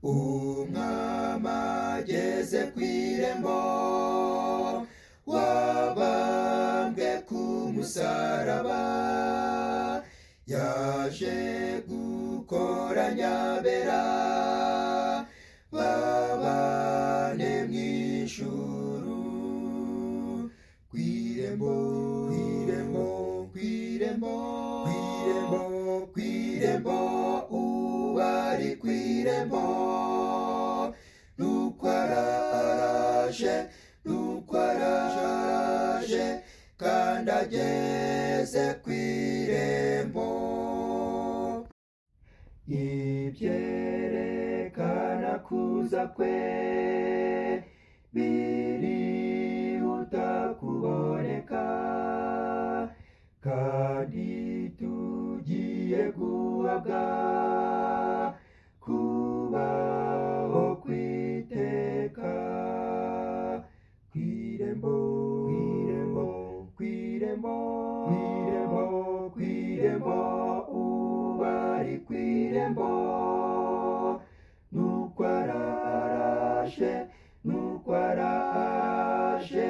umwami ageze ku irembo, wabambwe ku musaraba, yaje gukoranya abera babane mu ijuru. Kw'irembo, kw'irembo, kw'irembo, kw'irembo, kw'irembo, uwari kw'irembo, nuko araje, nuko araje, kandi ageze kw'irembo. Ibyerekana kuza kwe birihuta kuboneka, kandi tugiye guhabwa kubaho kw'iteka. Kw'irembo, kw'irembo, kw'irembo, kw'irembo, kw'irembo, ubari kw'irembo, nuko araje, nuko araje,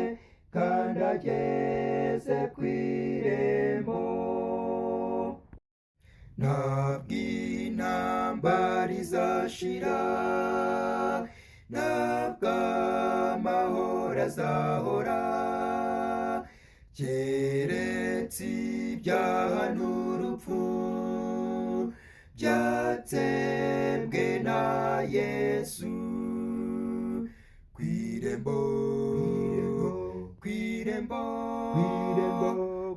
kandi ageze kw'irembo. Ntabwo intambara izashira, ntabwo amahoro azahora, keretse ibyaha n'urupfu byatsembwe na Yesu. Kw'irembo, kw'irembo, kw'irembo,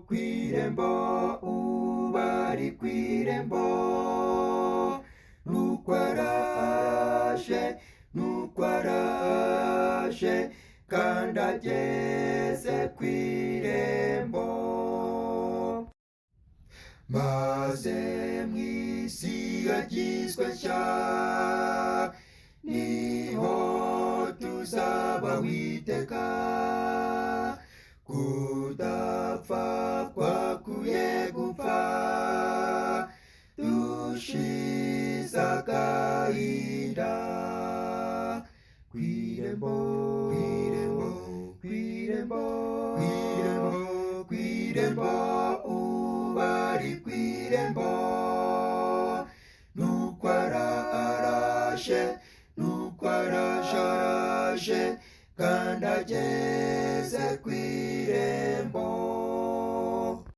kw'irembo, ubari kw'irembo, nuko araje, nuko araje, kandi ageze kw'irembo. Maze mw'isi yagizwe nshya, niho tuzabaho iteka, kudapfa kwakuye gupfa, dushize agahinda. Kw'irembo, kw'irembo, kw'irembo, kw'irembo, kw'irembo, ubari kw'irembo, nuko araje, nuko araje, kandi ageze kw'irembo.